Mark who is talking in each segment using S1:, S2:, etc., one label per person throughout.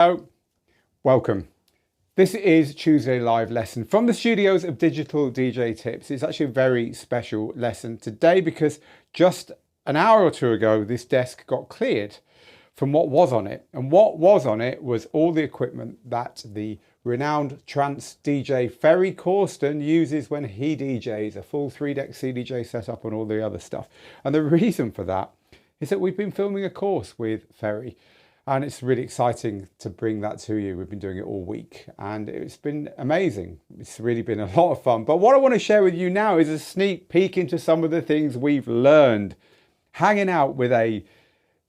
S1: Hello, welcome. This is Tuesday live lesson from the studios of Digital DJ Tips. It's actually a very special lesson today because just an hour or two ago, this desk got cleared from what was on it. And what was on it was all the equipment that the renowned trance DJ Ferry Corsten uses when he DJs, a full 3-deck CDJ setup and all the other stuff. And the reason for that is that we've been filming a course with Ferry. And it's really exciting to bring that to you. We've been doing it all week and it's been amazing. It's really been a lot of fun. But what I want to share with you now is a sneak peek into some of the things we've learned hanging out with a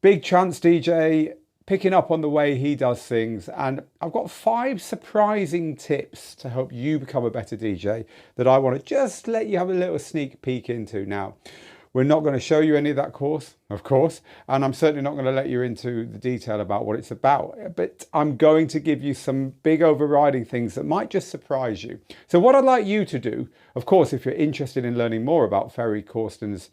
S1: big trance DJ, picking up on the way he does things. And I've got 5 surprising tips to help you become a better DJ that I want to just let you have a little sneak peek into now. We're not going to show you any of that course, of course, and I'm certainly not going to let you into the detail about what it's about, but I'm going to give you some big overriding things that might just surprise you. So what I'd like you to do, of course, if you're interested in learning more about Ferry Corsten's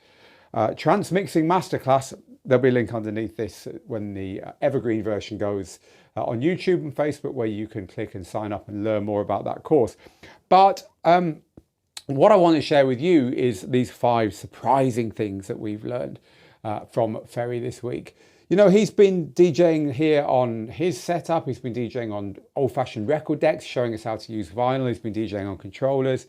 S1: trance mixing masterclass, there'll be a link underneath this when the evergreen version goes on YouTube and Facebook, where you can click and sign up and learn more about that course. But what I want to share with you is these 5 surprising things that we've learned from Ferry this week. You know, he's been DJing here on his setup. He's been DJing on old-fashioned record decks, showing us how to use vinyl. He's been DJing on controllers.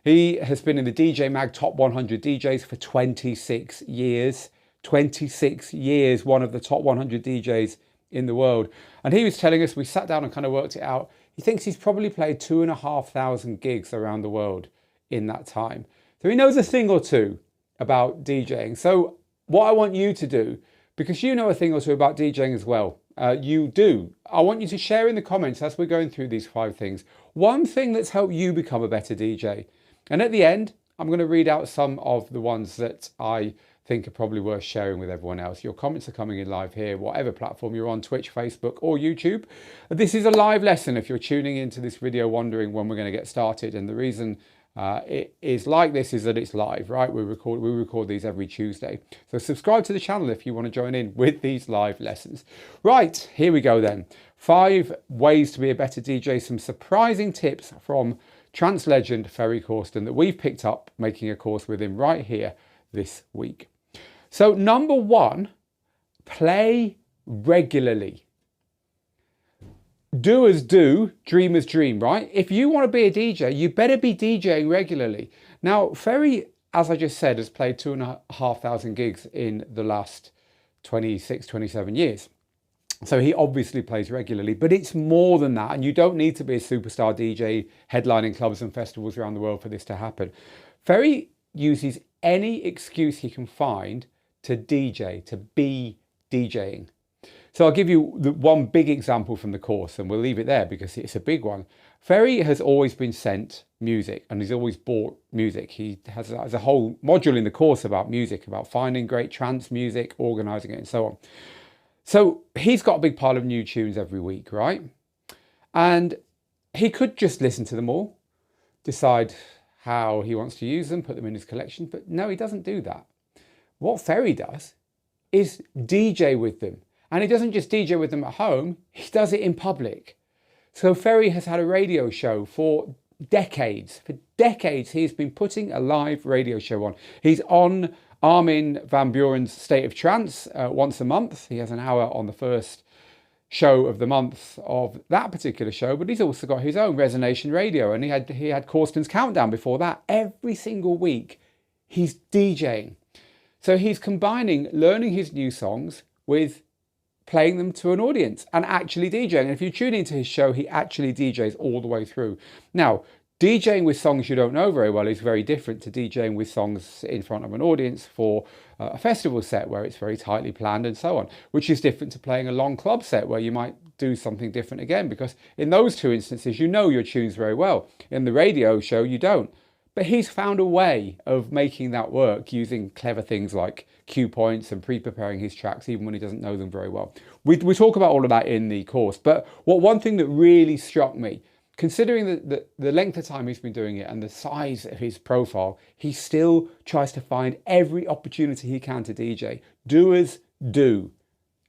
S1: He has been in the DJ Mag Top 100 DJs for 26 years. 26 years, one of the top 100 DJs in the world. And he was telling us, we sat down and kind of worked it out. He thinks he's probably played 2,500 gigs around the world in that time. So he knows a thing or two about DJing. So what I want you to do, because you know a thing or two about DJing as well, I want you to share in the comments as we're going through these 5 things, one thing that's helped you become a better DJ. And at the end, I'm going to read out some of the ones that I think are probably worth sharing with everyone else. Your comments are coming in live here, whatever platform you're on, Twitch, Facebook or YouTube. This is a live lesson if you're tuning into this video wondering when we're going to get started. And the reason it is like this is that it's live, right? We record these every Tuesday. So subscribe to the channel if you want to join in with these live lessons. Right, here we go then. 5 ways to be a better DJ, some surprising tips from trance legend Ferry Corsten that we've picked up making a course with him right here this week. So number 1, play regularly. Do as do, dream as dream, right? If you want to be a DJ, you better be DJing regularly. Now, Ferry, as I just said, has played 2,500 gigs in the last 26, 27 years. So he obviously plays regularly, but it's more than that. And you don't need to be a superstar DJ headlining clubs and festivals around the world for this to happen. Ferry uses any excuse he can find to DJ, to be DJing. So I'll give you one big example from the course and we'll leave it there because it's a big one. Ferry has always been sent music and he's always bought music. He has a whole module in the course about music, about finding great trance music, organising it and so on. So he's got a big pile of new tunes every week, right? And he could just listen to them all, decide how he wants to use them, put them in his collection, but no, he doesn't do that. What Ferry does is DJ with them. And he doesn't just DJ with them at home, he does it in public. So Ferry has had a radio show for decades. For decades, he's been putting a live radio show on. He's on Armin van Buuren's State of Trance once a month. He has an hour on the first show of the month of that particular show, but he's also got his own Resonation Radio, and he had Corsten's Countdown before that. Every single week, he's DJing. So he's combining learning his new songs with playing them to an audience and actually DJing. And if you tune into his show, he actually DJs all the way through. Now, DJing with songs you don't know very well is very different to DJing with songs in front of an audience for a festival set where it's very tightly planned and so on, which is different to playing a long club set where you might do something different again, because in those 2 instances, you know your tunes very well. In the radio show, you don't. But he's found a way of making that work using clever things like cue points and pre-preparing his tracks even when he doesn't know them very well. We talk about all of that in the course, but one thing that really struck me, considering the length of time he's been doing it and the size of his profile, he still tries to find every opportunity he can to DJ. Do as do,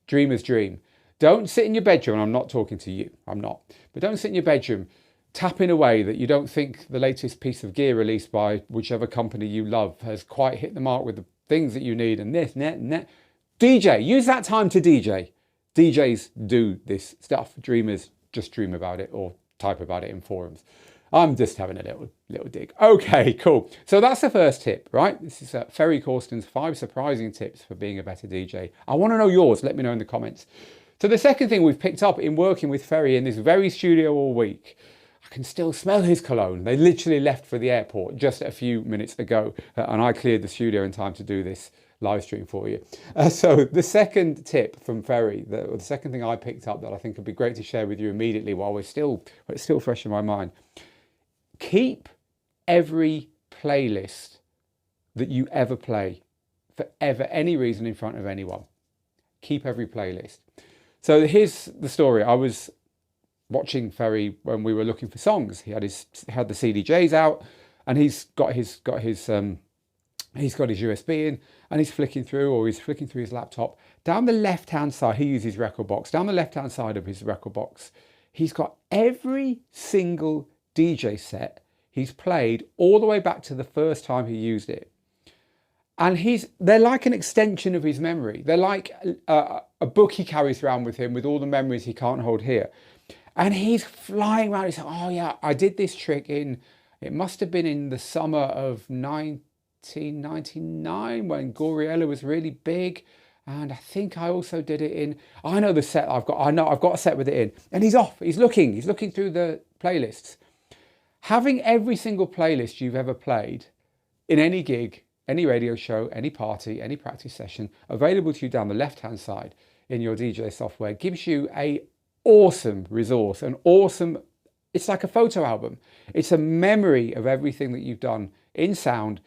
S1: dream as dream. Don't sit in your bedroom, and I'm not talking to you, I'm not, but don't sit in your bedroom tapping away that you don't think the latest piece of gear released by whichever company you love has quite hit the mark with the things that you need and this, and that. DJ, use that time to DJ. DJs do this stuff. Dreamers just dream about it or type about it in forums. I'm just having a little dig. Okay, cool. So that's the first tip, right? This is Ferry Corsten's 5 surprising tips for being a better DJ. I want to know yours. Let me know in the comments. So the second thing we've picked up in working with Ferry in this very studio all week, I can still smell his cologne. They literally left for the airport just a few minutes ago, and I cleared the studio in time to do this live stream for you. So the second tip from Ferry, the second thing I picked up that I think would be great to share with you immediately while it's still fresh in my mind. Keep every playlist that you ever play for any reason in front of anyone. Keep every playlist. So here's the story. I was watching Ferry when we were looking for songs. He had the CDJs out, and he's got his USB in, and he's flicking through his laptop. Down the left-hand side, he uses record box. Down the left-hand side of his record box, he's got every single DJ set he's played all the way back to the first time he used it. And they're like an extension of his memory. They're like a book he carries around with him with all the memories he can't hold here. And he's flying around. He's like, oh yeah, I did this trick it must have been in the summer of 1999 when Goriella was really big. And I think I also did it I know the set I've got. I've got a set with it in. And he's off. He's looking through the playlists. Having every single playlist you've ever played in any gig, any radio show, any party, any practice session available to you down the left-hand side in your DJ software gives you an awesome resource, it's like a photo album. It's a memory of everything that you've done in sound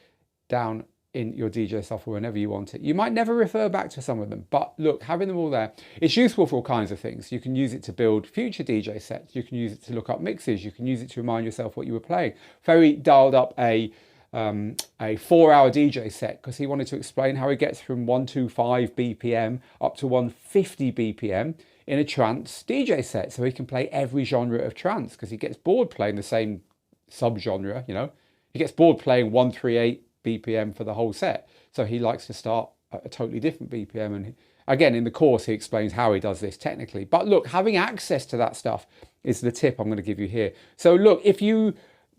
S1: down in your DJ software whenever you want it. You might never refer back to some of them, but look, having them all there, it's useful for all kinds of things. You can use it to build future DJ sets. You can use it to look up mixes. You can use it to remind yourself what you were playing. Ferry dialed up a 4-hour DJ set because he wanted to explain how he gets from 125 BPM up to 150 BPM in a trance DJ set, so he can play every genre of trance because he gets bored playing the same subgenre, He gets bored playing 138 BPM for the whole set, so he likes to start at a totally different BPM. And again, in the course he explains how he does this technically, but look, having access to that stuff is the tip I'm going to give you here. So look, if you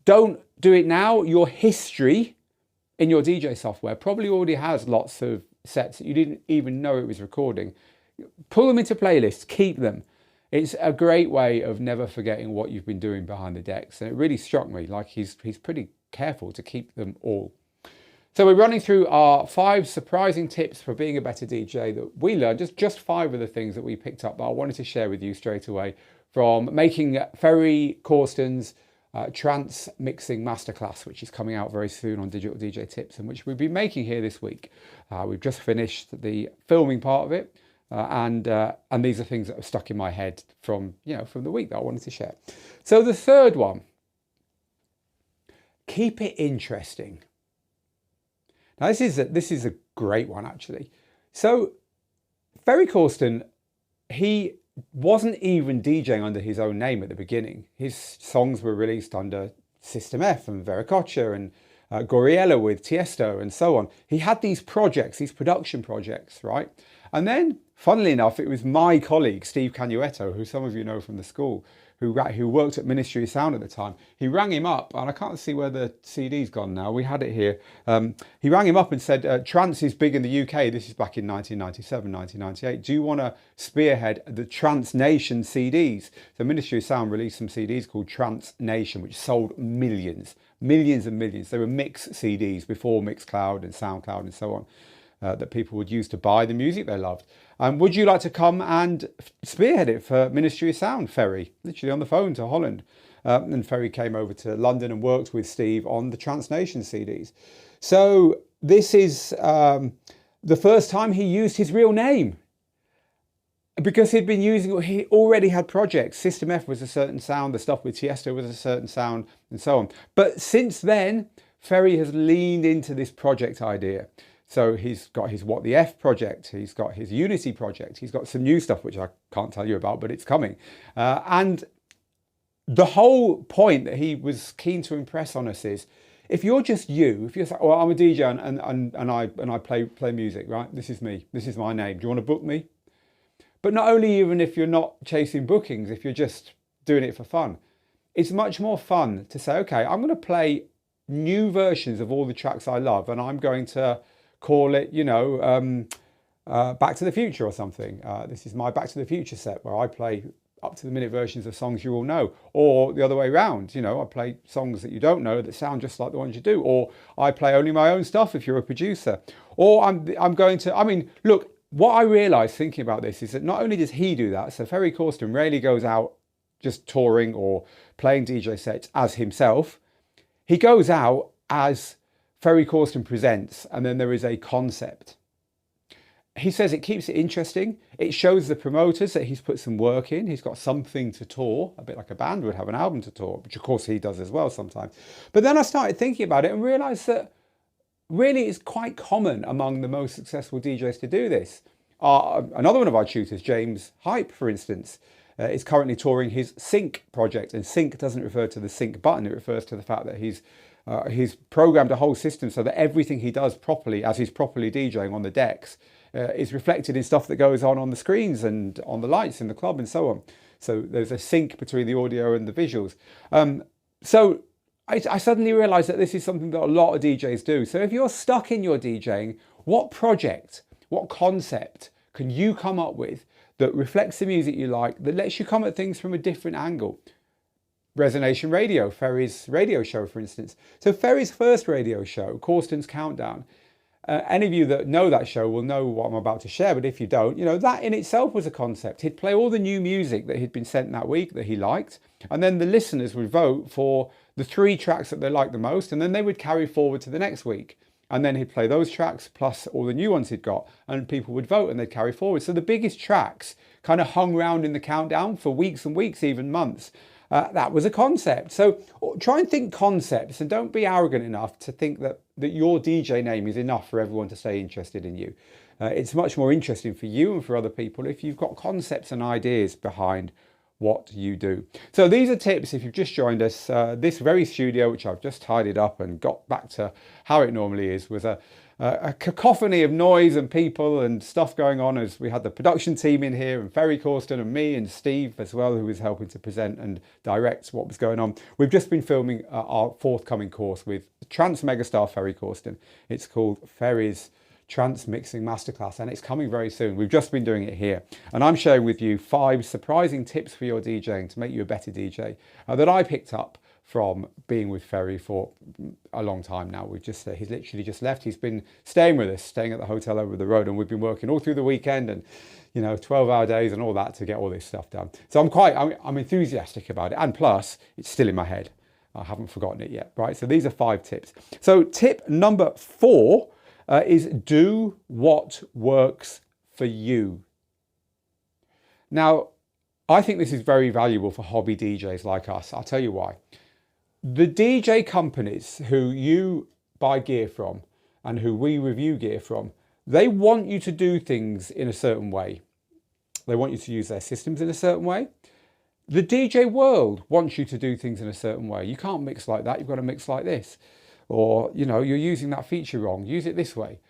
S1: don't do it now, your history in your DJ software probably already has lots of sets that you didn't even know it was recording. Pull them into playlists, keep them. It's a great way of never forgetting what you've been doing behind the decks, and it really struck me like he's pretty careful to keep them all. So we're running through our 5 surprising tips for being a better DJ that we learned, just 5 of the things that we picked up that I wanted to share with you straight away from making Ferry Corsten's Trance Mixing Masterclass, which is coming out very soon on Digital DJ Tips, and which we've been making here this week. We've just finished the filming part of it, and these are things that have stuck in my head from the week that I wanted to share. So the third one, keep it interesting. Now this is a great one actually. So Ferry Corsten, he wasn't even DJing under his own name at the beginning. His songs were released under System F and Veracocha and Goriella with Tiesto and so on. He had these projects, these production projects, right? And then, funnily enough, it was my colleague, Steve Canuetto, who some of you know from the school, who worked at Ministry of Sound at the time. He rang him up, and I can't see where the CD's gone now. We had it here. He rang him up and said, Trance is big in the UK. This is back in 1997, 1998. Do you want to spearhead the Trance Nation CDs? The Ministry of Sound released some CDs called Trance Nation, which sold millions and millions. They were mix CDs before Mixcloud and SoundCloud and so on. That people would use to buy the music they loved. Would you like to come and spearhead it for Ministry of Sound, Ferry? Literally on the phone to Holland. And Ferry came over to London and worked with Steve on the Trance Nation CDs. So this is the first time he used his real name. Because he already had projects. System F was a certain sound, the stuff with Tiesto was a certain sound, and so on. But since then, Ferry has leaned into this project idea. So he's got his What the F project, he's got his Unity project, he's got some new stuff which I can't tell you about, but it's coming. And the whole point that he was keen to impress on us is, if you're just you, if you're like, well, I'm a DJ and I play music, right? This is me, this is my name. Do you want to book me? But not only even if you're not chasing bookings, if you're just doing it for fun, it's much more fun to say, okay, I'm going to play new versions of all the tracks I love, and I'm going to call it, Back to the Future or something. This is my Back to the Future set where I play up to the minute versions of songs you all know, or the other way around. I play songs that you don't know that sound just like the ones you do, or I play only my own stuff if you're a producer, or I'm going to, look, what I realised thinking about this is that not only does he do that, so Ferry Corsten rarely goes out just touring or playing DJ sets as himself. He goes out as Ferry Corsten Presents, and then there is a concept. He says it keeps it interesting. It shows the promoters that he's put some work in. He's got something to tour, a bit like a band would have an album to tour, which of course he does as well sometimes. But then I started thinking about it and realised that really it's quite common among the most successful DJs to do this. Another one of our tutors, James Hype, for instance, is currently touring his Sync project. And Sync doesn't refer to the sync button. It refers to the fact that he's programmed a whole system so that everything he does properly, as he's properly DJing on the decks, is reflected in stuff that goes on the screens and on the lights in the club and so on. So there's a sync between the audio and the visuals. So I suddenly realised that this is something that a lot of DJs do. So if you're stuck in your DJing, what project, what concept can you come up with that reflects the music you like, that lets you come at things from a different angle? Resonation Radio, Ferry's radio show, for instance. So Ferry's first radio show, Corsten's Countdown, any of you that know that show will know what I'm about to share, but if you don't, that in itself was a concept. He'd play all the new music that he'd been sent that week that he liked, and then the listeners would vote for the 3 tracks that they liked the most, and then they would carry forward to the next week. And then he'd play those tracks plus all the new ones he'd got, and people would vote and they'd carry forward. So the biggest tracks kind of hung around in the countdown for weeks and weeks, even months. That was a concept. So try and think concepts, and don't be arrogant enough to think that your DJ name is enough for everyone to stay interested in you. It's much more interesting for you and for other people if you've got concepts and ideas behind what you do. So these are tips if you've just joined us. This very studio, which I've just tidied up and got back to how it normally is, was a cacophony of noise and people and stuff going on as we had the production team in here, and Ferry Corsten and me and Steve as well, who was helping to present and direct what was going on. We've just been filming our forthcoming course with Trance megastar Ferry Corsten. It's called Ferry's Trance Mixing Masterclass, and it's coming very soon. We've just been doing it here, and I'm sharing with you 5 surprising tips for your DJing to make you a better DJ that I picked up from being with Ferry for a long time now. He's literally just left. He's been staying with us, staying at the hotel over the road, and we've been working all through the weekend and 12-hour days and all that to get all this stuff done. So I'm enthusiastic about it, and plus it's still in my head. I haven't forgotten it yet, right? So these are 5 tips. So tip number 4 is do what works for you. Now, I think this is very valuable for hobby DJs like us. I'll tell you why. The DJ companies who you buy gear from and who we review gear from, they want you to do things in a certain way. They want you to use their systems in a certain way. The DJ world wants you to do things in a certain way. You can't mix like that. You've got to mix like this. Or, you're using that feature wrong. Use it this way.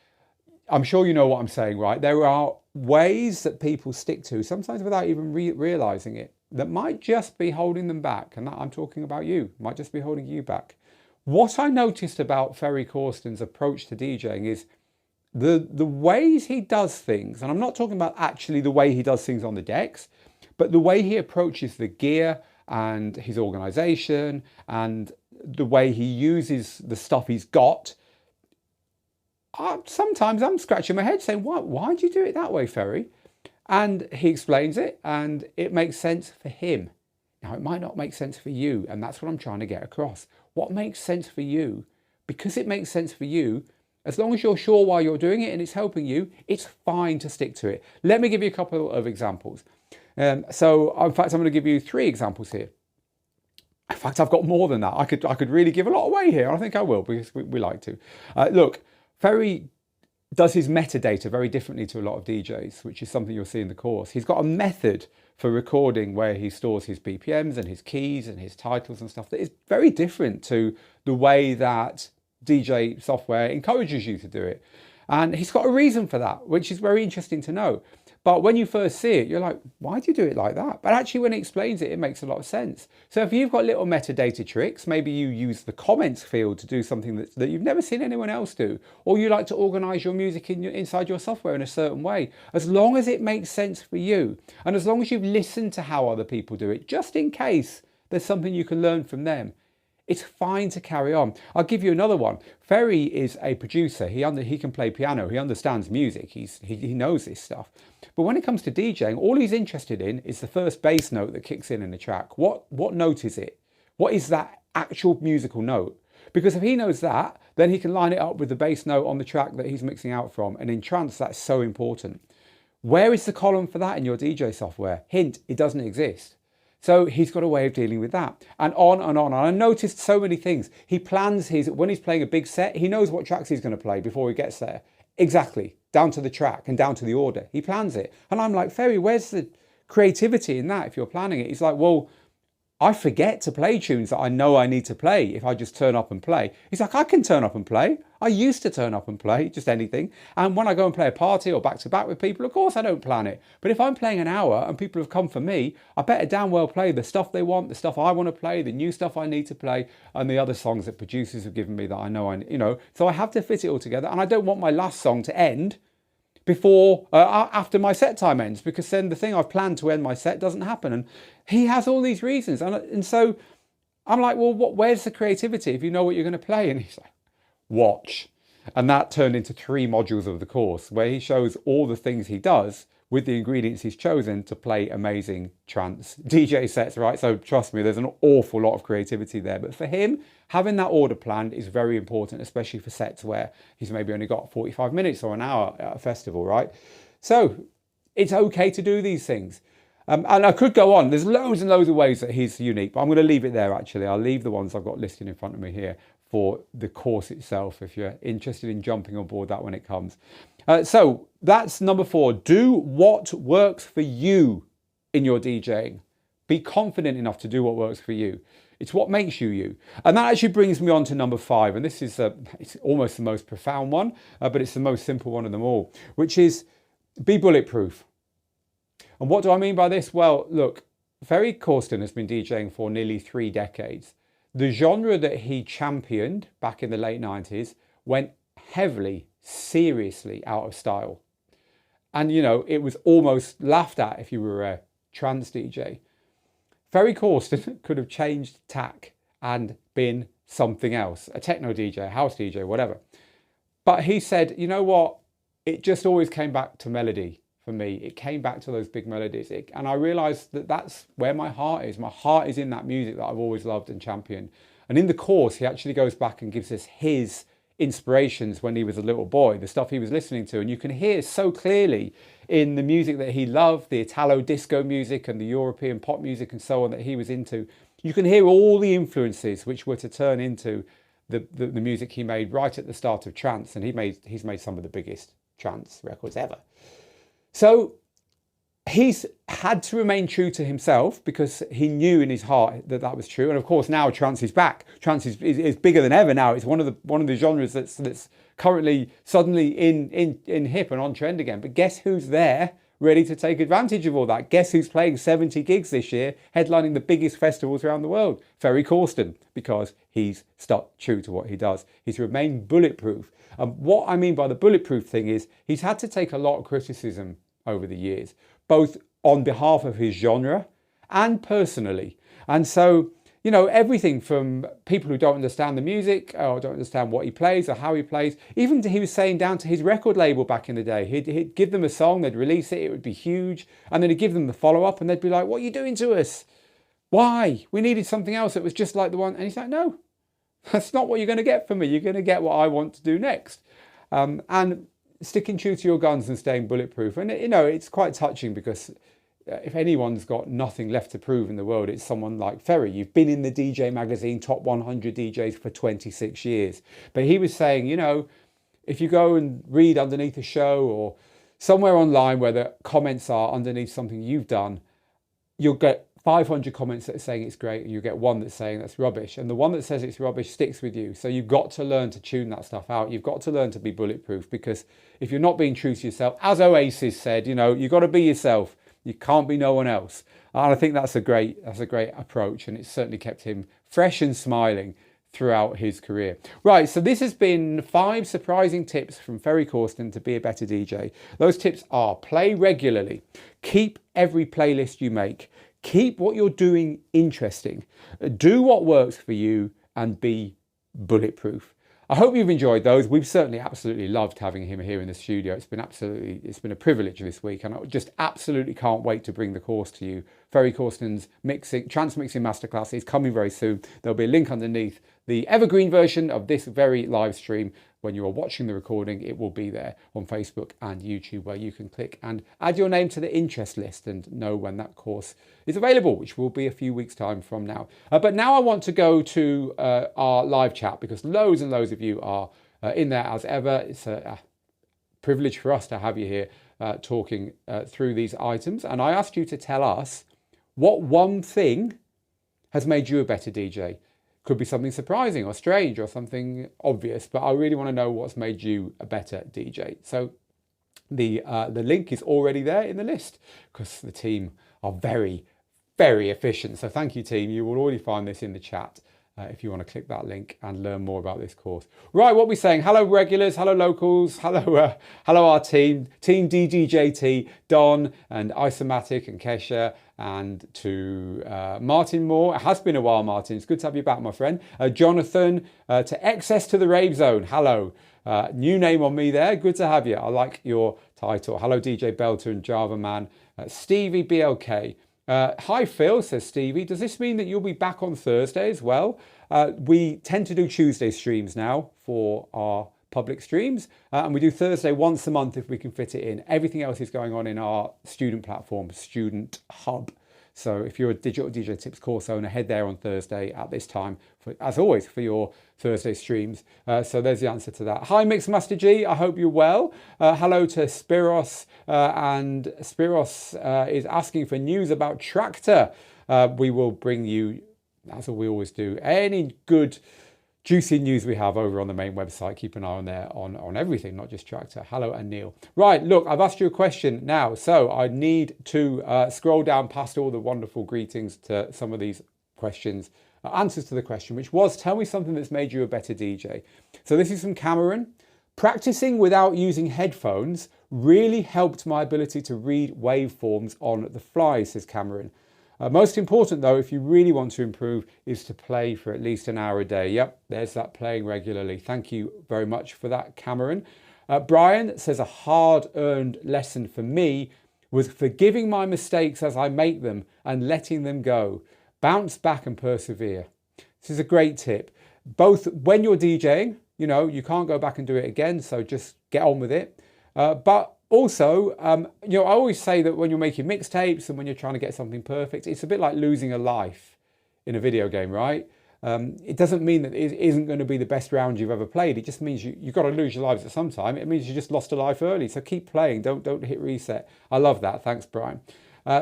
S1: I'm sure you know what I'm saying, right? There are ways that people stick to, sometimes without even realizing it, that might just be holding them back. And that, I'm talking about you, might just be holding you back. What I noticed about Ferry Corsten's approach to DJing is the ways he does things, and I'm not talking about actually the way he does things on the decks, but the way he approaches the gear and his organization and the way he uses the stuff he's got. Sometimes I'm scratching my head saying, why do you do it that way, Ferry? And he explains it, and it makes sense for him. Now, it might not make sense for you, and that's what I'm trying to get across. What makes sense for you, because it makes sense for you, as long as you're sure why you're doing it and it's helping you, it's fine to stick to it. Let me give you a couple of examples. So, in fact, I'm going to give you 3 examples here. In fact, I've got more than that. I could really give a lot away here. I think I will, because we like to. Look, Ferry does his metadata very differently to a lot of DJs, which is something you'll see in the course. He's got a method for recording where he stores his BPMs and his keys and his titles and stuff that is very different to the way that DJ software encourages you to do it. And he's got a reason for that, which is very interesting to know. But when you first see it, you're like, why do you do it like that? But actually, when he explains it, it makes a lot of sense. So if you've got little metadata tricks, maybe you use the comments field to do something that you've never seen anyone else do, or you like to organize your music inside your software in a certain way, as long as it makes sense for you, and as long as you've listened to how other people do it, just in case there's something you can learn from them, it's fine to carry on. I'll give you another one. Ferry is a producer. He can play piano. He understands music. He knows this stuff. But when it comes to DJing, all he's interested in is the first bass note that kicks in a track. What note is it? What is that actual musical note? Because if he knows that, then he can line it up with the bass note on the track that he's mixing out from. And in trance, that's so important. Where is the column for that in your DJ software? Hint, it doesn't exist. So he's got a way of dealing with that, and on and on. And I noticed so many things. He plans when he's playing a big set, he knows what tracks he's going to play before he gets there. Exactly, down to the track and down to the order. He plans it. And I'm like, Ferry, where's the creativity in that if you're planning it? He's like, well, I forget to play tunes that I know I need to play if I just turn up and play. He's like, I can turn up and play. I used to turn up and play, just anything. And when I go and play a party or back to back with people, of course I don't plan it. But if I'm playing an hour and people have come for me, I better damn well play the stuff they want, the stuff I want to play, the new stuff I need to play, and the other songs that producers have given me that I know. So I have to fit it all together. And I don't want my last song to end after my set time ends, because then the thing I've planned to end my set doesn't happen. And he has all these reasons. And so I'm like, well, where's the creativity if you know what you're going to play? And he's like, watch. And that turned into 3 modules of the course where he shows all the things he does with the ingredients he's chosen to play amazing trance DJ sets, right? So trust me, there's an awful lot of creativity there. But for him, having that order planned is very important, especially for sets where he's maybe only got 45 minutes or an hour at a festival, right? So it's okay to do these things. And I could go on. There's loads and loads of ways that he's unique, but I'm going to leave it there, actually. I'll leave the ones I've got listed in front of me here for the course itself, if you're interested in jumping on board that when it comes. So that's number 4. Do what works for you in your DJing. Be confident enough to do what works for you. It's what makes you you. And that actually brings me on to number 5. And this is it's almost the most profound one, but it's the most simple one of them all, which is be bulletproof. And what do I mean by this? Well, look, Ferry Corsten has been DJing for nearly 3 decades. The genre that he championed back in the late 90s went heavily, seriously out of style. And, it was almost laughed at if you were a trance DJ. Ferry Corsten could have changed tack and been something else, a techno DJ, a house DJ, whatever. But he said, you know what? It just always came back to melody for me. It came back to those big melodies. And I realized that that's where my heart is. My heart is in that music that I've always loved and championed. And in the course, he actually goes back and gives us his inspirations when he was a little boy, the stuff he was listening to. And you can hear so clearly in the music that he loved, the Italo disco music and the European pop music and so on that he was into. You can hear all the influences which were to turn into the music he made right at the start of trance. And he's made some of the biggest trance records ever. So he's had to remain true to himself because he knew in his heart that was true. And of course, now trance is back. Trance is bigger than ever now. It's one of the genres that's currently suddenly in hip and on trend again. But guess who's there ready to take advantage of all that? Guess who's playing 70 gigs this year, headlining the biggest festivals around the world? Ferry Corsten, because he's stuck true to what he does. He's remained bulletproof. And what I mean by the bulletproof thing is he's had to take a lot of criticism over the years, both on behalf of his genre and personally. And so, everything from people who don't understand the music or don't understand what he plays or how he plays, even he was saying down to his record label back in the day. He'd give them a song, they'd release it, it would be huge, and then he'd give them the follow-up and they'd be like, what are you doing to us? Why? We needed something else that was just like the one. And he's like, no, that's not what you're going to get from me. You're going to get what I want to do next. And sticking true to your guns and staying bulletproof. And, it's quite touching because if anyone's got nothing left to prove in the world, it's someone like Ferry. You've been in the DJ magazine, top 100 DJs for 26 years. But he was saying, if you go and read underneath a show or somewhere online where the comments are underneath something you've done, you'll get 500 comments that are saying it's great, and you get one that's saying that's rubbish. And the one that says it's rubbish sticks with you. So you've got to learn to tune that stuff out. You've got to learn to be bulletproof, because if you're not being true to yourself, as Oasis said, you know, you've got to be yourself. You can't be no one else. And I think that's a great approach, and it's certainly kept him fresh and smiling throughout his career. Right, so this has been 5 surprising tips from Ferry Corsten to be a better DJ. Those tips are: play regularly, keep every playlist you make, keep what you're doing interesting, do what works for you, and be bulletproof. I hope you've enjoyed those. We've certainly absolutely loved having him here in the studio. It's been a privilege this week, and I just absolutely can't wait to bring the course to you. Ferry Corsten's Trance Mixing Masterclass is coming very soon. There'll be a link underneath the evergreen version of this very live stream. When you are watching the recording, it will be there on Facebook and YouTube, where you can click and add your name to the interest list and know when that course is available, which will be a few weeks' time from now. But now I want to go to our live chat, because loads and loads of you are in there as ever. It's a privilege for us to have you here talking through these items. And I asked you to tell us what one thing has made you a better DJ. Could be something surprising or strange or something obvious, but I really want to know what's made you a better DJ. So the link is already there in the list, because the team are very, very efficient. So thank you, team. You will already find this in the chat if you want to click that link and learn more about this course. Right, what we're saying: hello regulars, hello locals, hello our team DDJT, Don and Isomatic and Kesha, and to Martin Moore. It has been a while, Martin. It's good to have you back, my friend. Jonathan, to Excess to the Rave Zone. Hello. New name on me there. Good to have you. I like your title. Hello, DJ Belter and Java Man. Stevie BLK. Hi, Phil, says Stevie. Does this mean that you'll be back on Thursday as well? We tend to do Tuesday streams now for our public streams, and we do Thursday once a month if we can fit it in. Everything else is going on in our student platform, Student Hub. So if you're a Digital DJ Tips course owner, head there on Thursday at this time, as always, for your Thursday streams. So there's the answer to that. Hi, Mixmaster G. I hope you're well. Hello to Spiros, and Spiros is asking for news about Tractor. We will bring you, as we always do, any good juicy news we have over on the main website. Keep an eye on there on everything, not just Tractor. Hello, and Neil. Right, look, I've asked you a question now, so I need to scroll down past all the wonderful greetings to some of these questions, answers to the question, which was: tell me something that's made you a better DJ. So this is from Cameron. Practicing without using headphones really helped my ability to read waveforms on the fly, says Cameron. Most important, though, if you really want to improve, is to play for at least an hour a day. Yep, there's that, playing regularly. Thank you very much for that, Cameron. Brian says a hard-earned lesson for me was forgiving my mistakes as I make them and letting them go. Bounce back and persevere. This is a great tip. Both when you're DJing, you know, you can't go back and do it again, so just get on with it. But also, you know, I always say that when you're making mixtapes and when you're trying to get something perfect, it's a bit like losing a life in a video game, right? It doesn't mean that it isn't going to be the best round you've ever played. It just means you've got to lose your lives at some time. It means you just lost a life early. So keep playing. Don't hit reset. I love that. Thanks, Brian.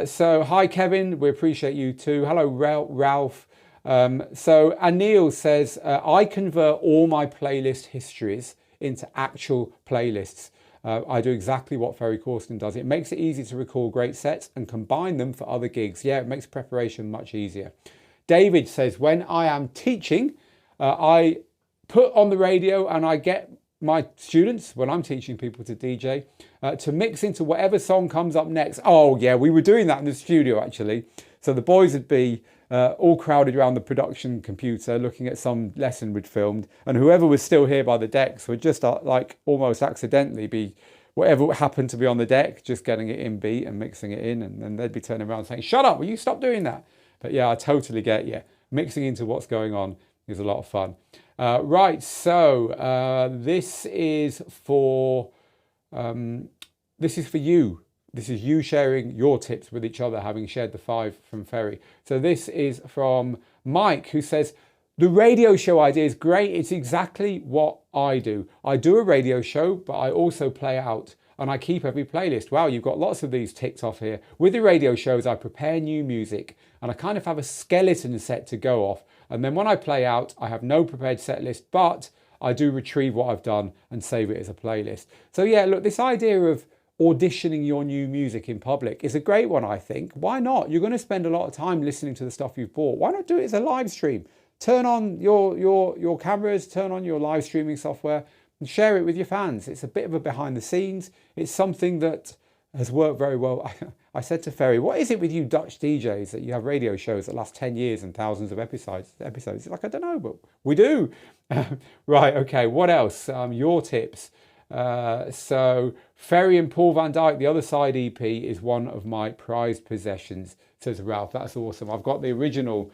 S1: So hi, Kevin. We appreciate you too. Hello, Ralph. So Anil says, I convert all my playlist histories into actual playlists. I do exactly what Ferry Corsten does. It makes it easy to recall great sets and combine them for other gigs. Yeah, it makes preparation much easier. David says, when I am teaching, I put on the radio and I get my students, when I'm teaching people to DJ, to mix into whatever song comes up next. Oh yeah, we were doing that in the studio actually. So the boys would be all crowded around the production computer looking at some lesson we'd filmed, and whoever was still here by the decks would just like almost accidentally be whatever happened to be on the deck, just getting it in beat and mixing it in, and then they'd be turning around saying, shut up, will you stop doing that? But yeah, I totally get you. Mixing into what's going on is a lot of fun. Right, so this is for you. This is you sharing your tips with each other, having shared the 5 from Ferry. So this is from Mike, who says, The radio show idea is great. It's exactly what I do. I do a radio show, but I also play out and I keep every playlist. Wow, you've got lots of these ticked off here. With the radio shows, I prepare new music and I kind of have a skeleton set to go off. And then when I play out, I have no prepared set list, but I do retrieve what I've done and save it as a playlist. So yeah, look, this idea of auditioning your new music in public is a great one, I think. Why not? You're going to spend a lot of time listening to the stuff you've bought. Why not do it as a live stream? Turn on your cameras, turn on your live streaming software and share it with your fans. It's a bit of a behind the scenes. It's something that has worked very well. I said to Ferry, what is it with you Dutch DJs that you have radio shows that last 10 years and thousands of episodes? He's like, I don't know, but we do. Right, okay, what else? Your tips. So Ferry and Paul van Dyk, the Other Side EP is one of my prized possessions, says Ralph. That's awesome. I've got the original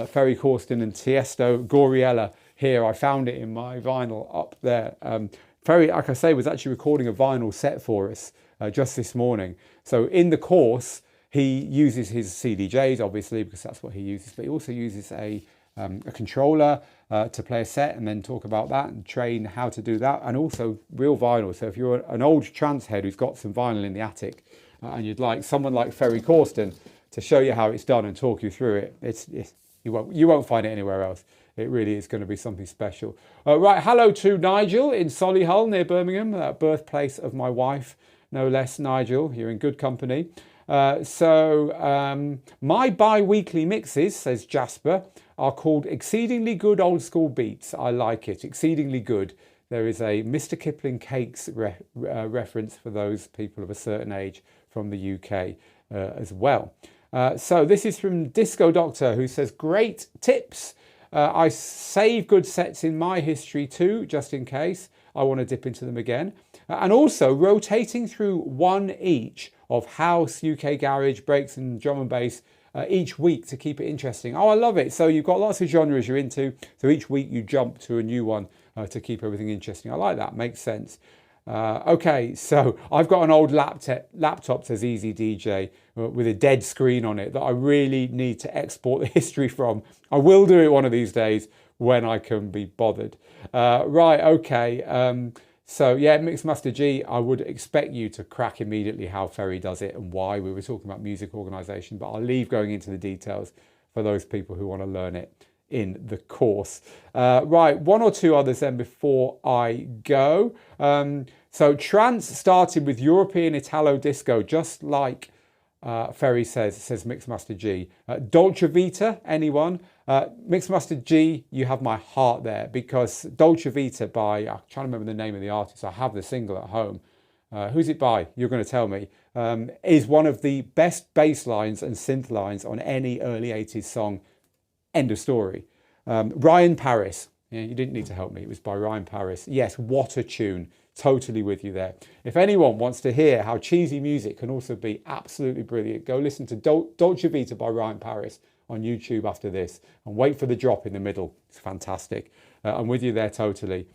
S1: Ferry Corsten and Tiesto Goriella here. I found it in my vinyl up there. Ferry, like I say, was actually recording a vinyl set for us just this morning. So in the course, he uses his CDJs, obviously, because that's what he uses, but he also uses a controller to play a set and then talk about that and train how to do that, and also real vinyl. So if you're an old trance head who's got some vinyl in the attic and you'd like someone like Ferry Corsten to show you how it's done and talk you through it, you won't find it anywhere else. It really is going to be something special. Right, hello to Nigel in Solihull near Birmingham, birthplace of my wife, no less. Nigel, you're in good company. So my bi-weekly mixes, says Jasper, are called Exceedingly Good Old School Beats. I like it, exceedingly good. There is a Mr. Kipling Cakes reference for those people of a certain age from the UK as well. So this is from Disco Doctor, who says, great tips. I save good sets in my history too, just in case I want to dip into them again. And also rotating through one each of house, UK garage, breaks and drum and bass each week to keep it interesting. Oh, I love it. So you've got lots of genres you're into. So each week you jump to a new one to keep everything interesting. I like that. Makes sense. Okay, so I've got an old laptop, says Easy DJ, with a dead screen on it that I really need to export the history from. I will do it one of these days when I can be bothered. Right, okay. So yeah, Mixmaster G, I would expect you to crack immediately how Ferry does it and why. We were talking about music organisation, but I'll leave going into the details for those people who want to learn it in the course. Right, one or two others then before I go. So Trance started with European Italo disco, just like Ferry says Mixmaster G. Dolce Vita, anyone? Mixmaster G, you have my heart there, because Dolce Vita by, I'm trying to remember the name of the artist, I have the single at home. Who's it by? You're going to tell me. Is one of the best bass lines and synth lines on any early 80s song. End of story. Ryan Paris. Yeah, you didn't need to help me. It was by Ryan Paris. Yes, what a tune. Totally with you there. If anyone wants to hear how cheesy music can also be absolutely brilliant, go listen to Dolce Vita by Ryan Paris on YouTube after this and wait for the drop in the middle. It's fantastic. I'm with you there totally.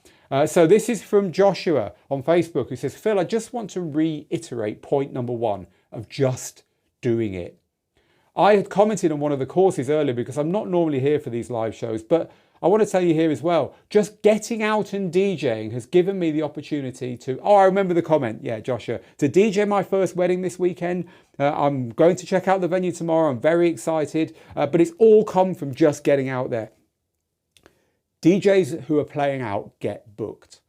S1: So this is from Joshua on Facebook, who says, Phil, I just want to reiterate point number 1 of just doing it. I had commented on one of the courses earlier because I'm not normally here for these live shows, but I want to tell you here as well, just getting out and DJing has given me the opportunity to, I remember the comment, yeah, Joshua, to DJ my first wedding this weekend. I'm going to check out the venue tomorrow. I'm very excited, but it's all come from just getting out there. DJs who are playing out get booked.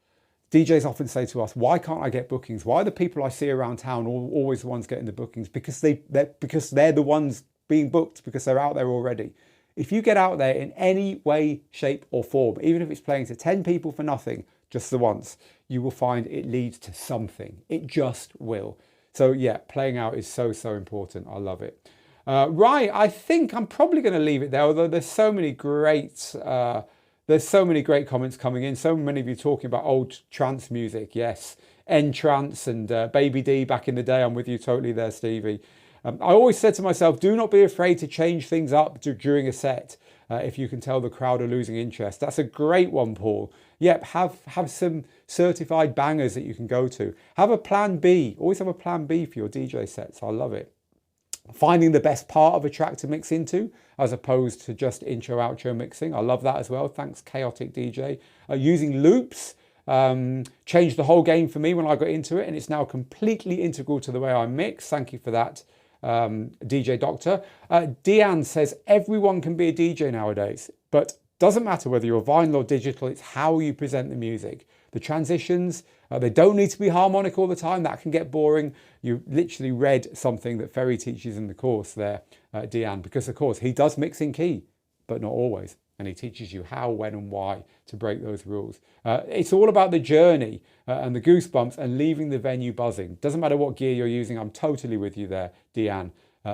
S1: DJs often say to us, why can't I get bookings? Why are the people I see around town always the ones getting the bookings? Because they're the ones being booked, because they're out there already. If you get out there in any way, shape or form, even if it's playing to 10 people for nothing, just the once, you will find it leads to something. It just will. So yeah, playing out is so, so important. I love it. Right, I think I'm probably going to leave it there, although there's so many great comments coming in. So many of you talking about old trance music. Yes, N-Trance and Baby D back in the day. I'm with you totally there, Stevie. I always said to myself, do not be afraid to change things up during a set if you can tell the crowd are losing interest. That's a great one, Paul. Yep, have some certified bangers that you can go to. Have a plan B. Always have a plan B for your DJ sets. I love it. finding the best part of a track to mix into, as opposed to just intro outro mixing. I love that as well. Thanks, Chaotic DJ. Using loops changed the whole game for me when I got into it, and it's now completely integral to the way I mix. Thank you for that, DJ Doctor. Deanne says everyone can be a DJ nowadays, but doesn't matter whether you're vinyl or digital, it's how you present the music. The transitions, they don't need to be harmonic all the time. That can get boring. You literally read something that Ferry teaches in the course there, Deanne, because of course he does mix in key, but not always. And he teaches you how, when and why to break those rules. It's all about the journey and the goosebumps and leaving the venue buzzing. Doesn't matter what gear you're using. I'm totally with you there, Deanne.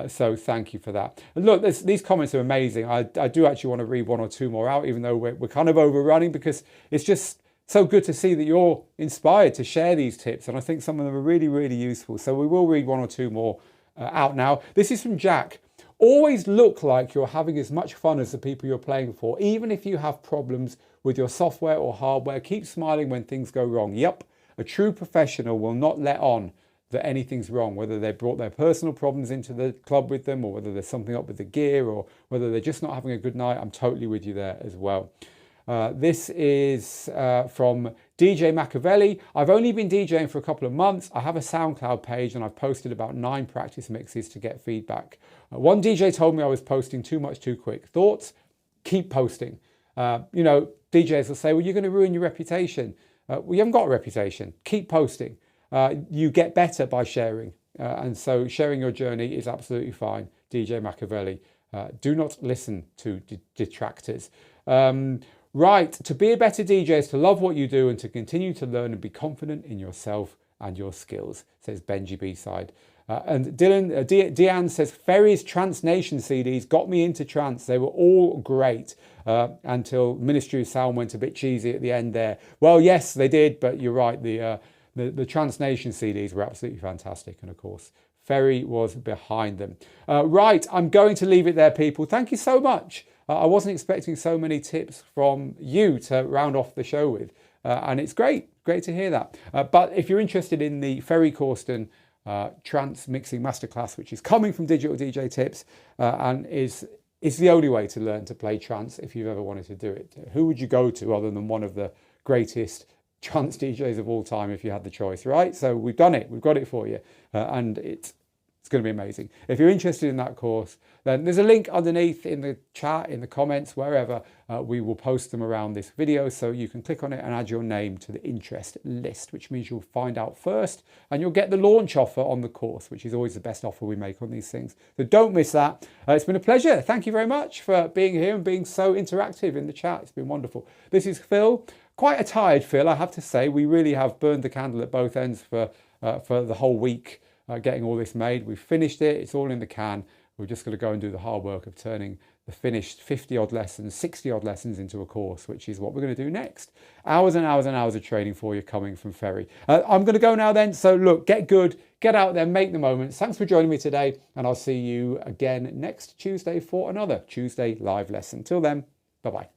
S1: So thank you for that. And look, these comments are amazing. I do actually want to read one or two more out, even though we're kind of overrunning, because it's just so good to see that you're inspired to share these tips. And I think some of them are really, really useful. So we will read one or two more out now. This is from Jack. Always look like you're having as much fun as the people you're playing for, even if you have problems with your software or hardware. Keep smiling when things go wrong. Yep, a true professional will not let on that anything's wrong, whether they brought their personal problems into the club with them, or whether there's something up with the gear, or whether they're just not having a good night. I'm totally with you there as well. This is from DJ Machiavelli. I've only been DJing for a couple of months. I have a SoundCloud page and I've posted about 9 practice mixes to get feedback. One DJ told me I was posting too much too quick. Thoughts? Keep posting. You know, DJs will say, well, you're going to ruin your reputation. Well, you haven't got a reputation. Keep posting. You get better by sharing. And so sharing your journey is absolutely fine. DJ Machiavelli. Do not listen to detractors. Right, to be a better DJ is to love what you do and to continue to learn and be confident in yourself and your skills, says Benji B-Side. And Deanne says, Ferry's Trance Nation CDs got me into trance. They were all great until Ministry of Sound went a bit cheesy at the end there. Well, yes, they did, but you're right. The Trance Nation CDs were absolutely fantastic. And of course, Ferry was behind them. Right, I'm going to leave it there, people. Thank you so much. I wasn't expecting so many tips from you to round off the show with. And it's great to hear that. But if you're interested in the Ferry Corsten Trance Mixing Masterclass, which is coming from Digital DJ Tips and is the only way to learn to play trance if you've ever wanted to do it. Who would you go to other than one of the greatest trance DJs of all time if you had the choice, right? So we've done it. We've got it for you. And it's going to be amazing. If you're interested in that course, then there's a link underneath in the chat, in the comments, wherever. We will post them around this video, so you can click on it and add your name to the interest list, which means you'll find out first and you'll get the launch offer on the course, which is always the best offer we make on these things. So don't miss that. It's been a pleasure. Thank you very much for being here and being so interactive in the chat. It's been wonderful. This is Phil. Quite a tired Phil, I have to say. We really have burned the candle at both ends for the whole week. Getting all this made. We've finished it. It's all in the can. We're just going to go and do the hard work of turning the finished 50 odd lessons, 60 odd lessons into a course, which is what we're going to do next. Hours and hours and hours of training for you coming from Ferry. I'm going to go now then. So look, get good, get out there, make the moments. Thanks for joining me today. And I'll see you again next Tuesday for another Tuesday live lesson. Till then, bye-bye.